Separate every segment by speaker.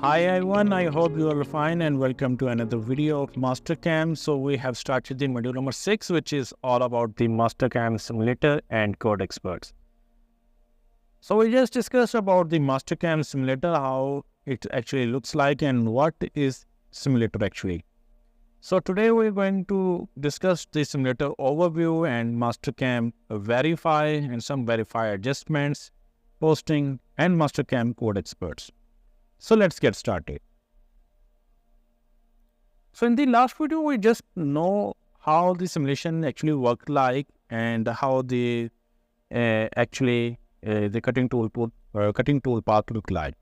Speaker 1: Hi everyone, I hope you are fine and welcome to another video of Mastercam. So we have started the module number 6, which is all about the Mastercam simulator and code experts. So we just discussed about the Mastercam simulator, how it actually looks like and what is simulator actually. So today we're going to discuss the simulator overview and Mastercam verify and some verify adjustments, posting and Mastercam code experts. So let's get started. So in the last video, we just know how the simulation actually worked like and how the the cutting tool path look like.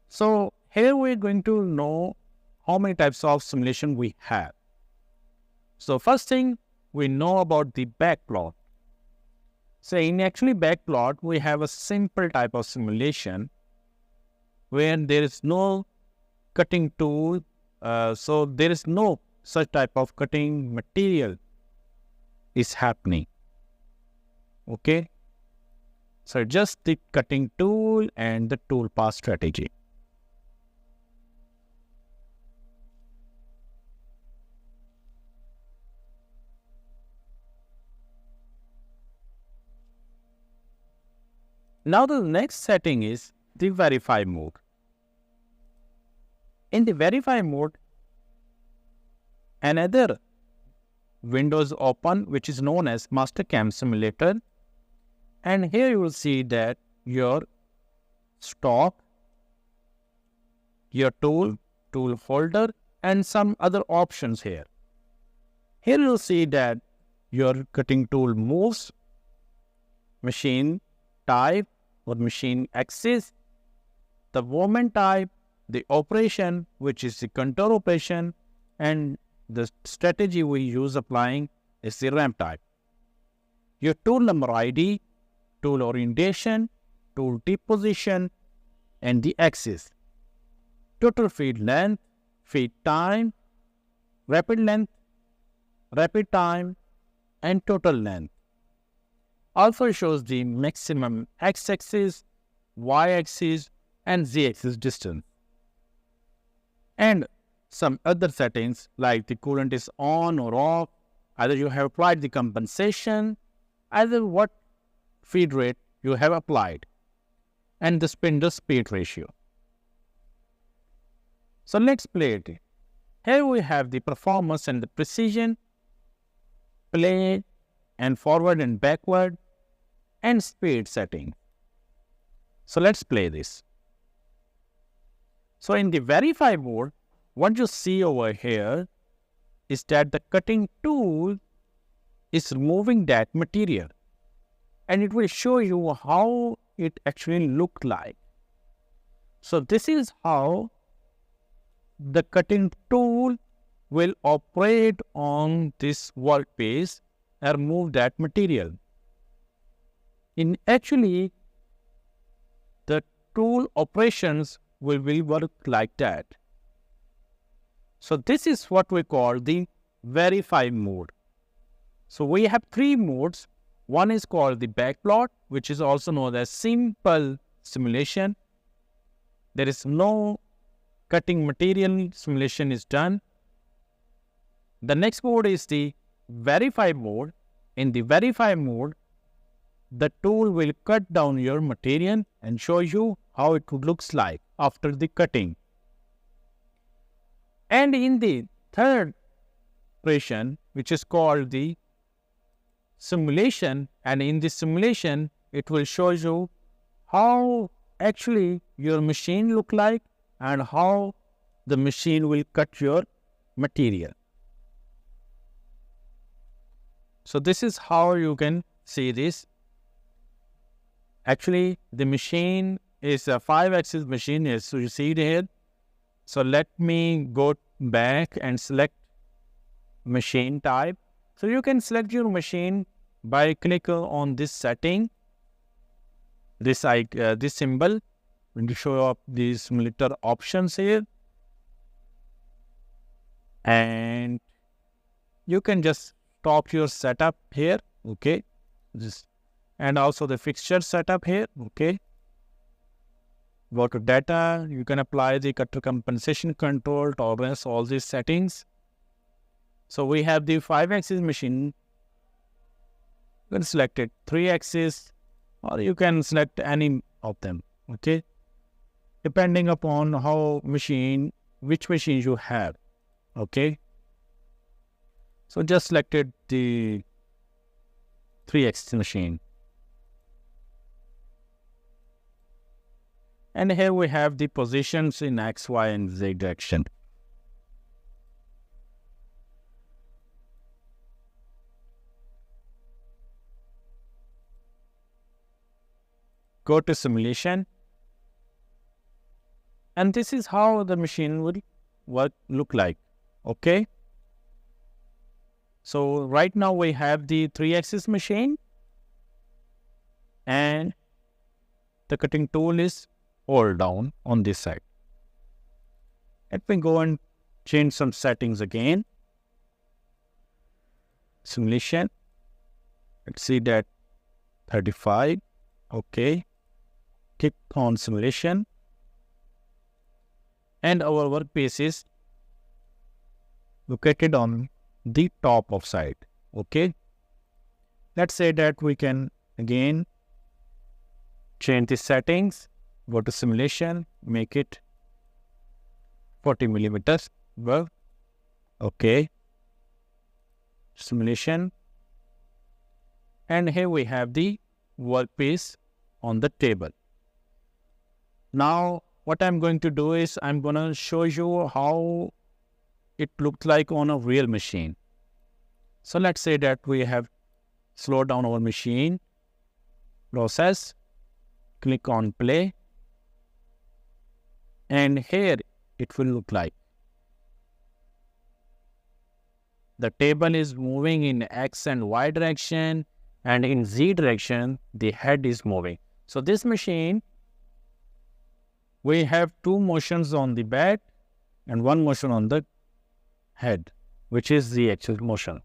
Speaker 1: So here we're going to know how many types of simulation we have. So first thing, we know about the backplot. So in backplot, we have a simple type of simulation where there is no cutting tool, so there is no such type of cutting material is happening. Okay, so just the cutting tool and the tool path strategy. Now the next setting is the verify mode. In the verify mode, another window is open, which is known as Mastercam Simulator. And here you will see that your stock, your tool holder, and some other options here. Here you will see that your cutting tool moves, machine type or machine axis, the movement type, the operation, which is the contour operation, and the strategy we use applying is the ramp type. Your tool number ID, tool orientation, tool tip position, and the axis. Total feed length, feed time, rapid length, rapid time, and total length. Also shows the maximum x-axis, y-axis, and z-axis distance. And some other settings like the coolant is on or off, either you have applied the compensation, either what feed rate you have applied, and the spindle speed ratio. So let's play it. Here we have the performance and the precision, play and forward and backward, and speed setting. So let's play this. So in the verify mode, what you see over here is that the cutting tool is removing that material, and it will show you how it actually looked like. So this is how the cutting tool will operate on this workpiece and remove that material. In actually, the tool operations will work like that. So this is what we call the verify mode. So we have three modes. One is called the backplot, which is also known as simple simulation. There is no cutting material simulation is done. The next mode is the verify mode. In the verify mode, the tool will cut down your material and show you how it looks like after the cutting. And in the third operation, which is called the simulation, and in this simulation, it will show you how actually your machine look like and how the machine will cut your material. So this is how you can see this. Actually, the machine is a 5-axis machine, as so you see it here. So let me go back and select machine type. So you can select your machine by clicking on this setting, this symbol, when you show up these simulator options here, and you can just stop your setup here. Okay, and also the fixture setup here. Okay, Go to data, you can apply the cutter compensation control, tolerance, all these settings. So we have the 5-axis machine. You can select it 3-axis, or you can select any of them, okay? Depending upon which machine you have, okay? So just selected the 3-axis machine. And here we have the positions in X, Y, and Z direction. Go to simulation. And this is how the machine would look like, okay? So right now we have the 3-axis machine, and the cutting tool is hold down on this side. Let me go and change some settings again. Simulation. Let's see that 35. Okay. Click on simulation. And our workpiece is located on the top of side. Okay. Let's say that we can again change the settings. Go to simulation, make it 40 millimeters. Well, okay. Simulation. And here we have the workpiece on the table. Now, what I'm going to do is I'm going to show you how it looked like on a real machine. So let's say that we have slowed down our machine, process, click on play. And here it will look like. The table is moving in X and Y direction, and in Z direction, the head is moving. So this machine, we have 2 motions on the bed and 1 motion on the head, which is the actual motion.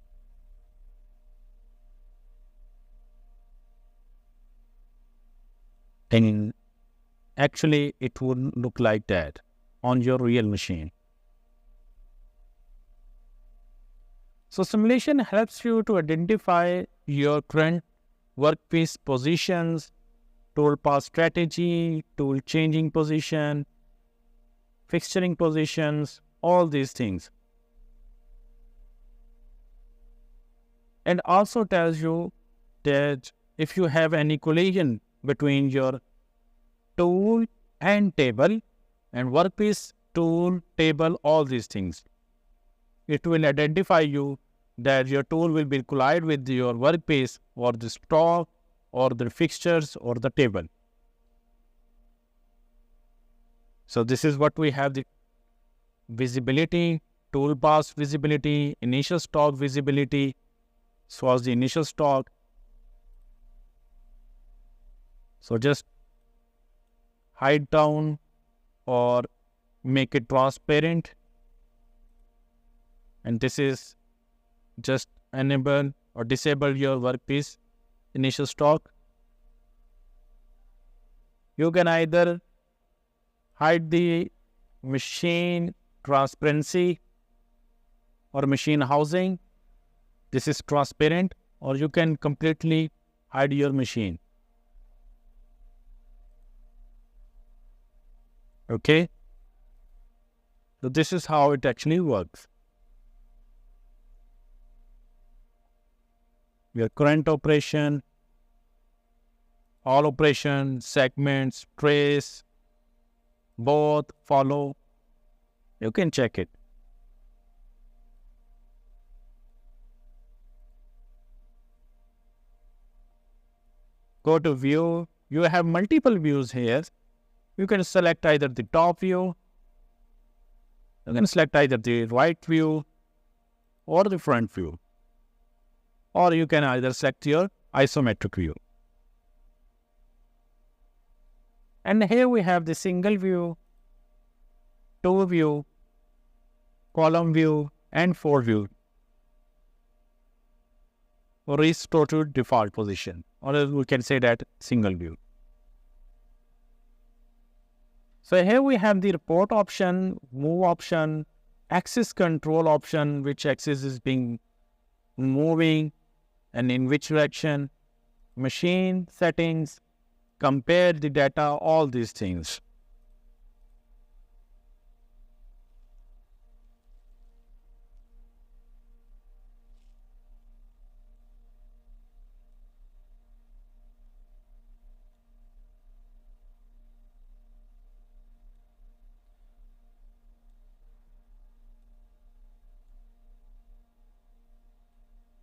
Speaker 1: And actually, it would look like that on your real machine. So simulation helps you to identify your current workpiece positions, toolpath strategy, tool changing position, fixturing positions, all these things. And also tells you that if you have any collision between your tool and table, and workpiece, tool, table, all these things, it will identify you that your tool will be collide with your workpiece or the stock or the fixtures or the table. So this is what we have: the visibility, toolpath visibility, initial stock visibility. So as the initial stock. So just hide down or make it transparent. And this is just enable or disable your workpiece initial stock. You can either hide the machine transparency or machine housing. This is transparent, or you can completely hide your machine. Okay. So this is how it actually works. Your current operation, all operation, segments, trace, both, follow. You can check it. Go to view. You have multiple views here. You can select either the top view. You can select either the right view or the front view. Or you can either select your isometric view. And here we have the single view, 2 view, column view, and 4 view. Restore to default position, or we can say that single view. So here we have the report option, move option, axis control option, which axis is being moving and in which direction, machine settings, compare the data, all these things.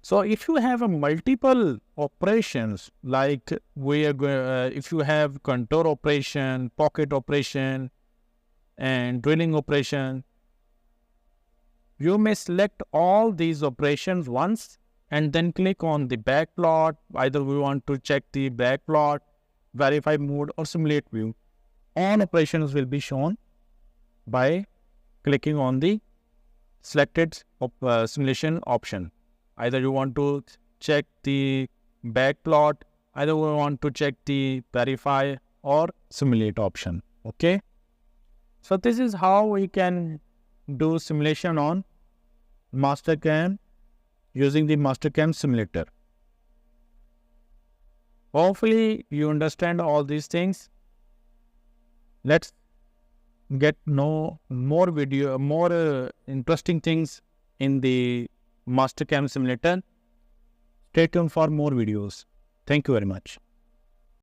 Speaker 1: So if you have a multiple operations, like if you have contour operation, pocket operation, and drilling operation, you may select all these operations once and then click on the back plot. Either we want to check the back plot, verify mode, or simulate view. All operations will be shown by clicking on the selected simulation option. Either you want to check the back plot, either we want to check the verify or simulate option. Okay. So this is how we can do simulation on Mastercam using the Mastercam simulator. Hopefully you understand all these things. Let's get know more interesting things in the Mastercam simulator. Stay tuned for more videos. Thank you very much.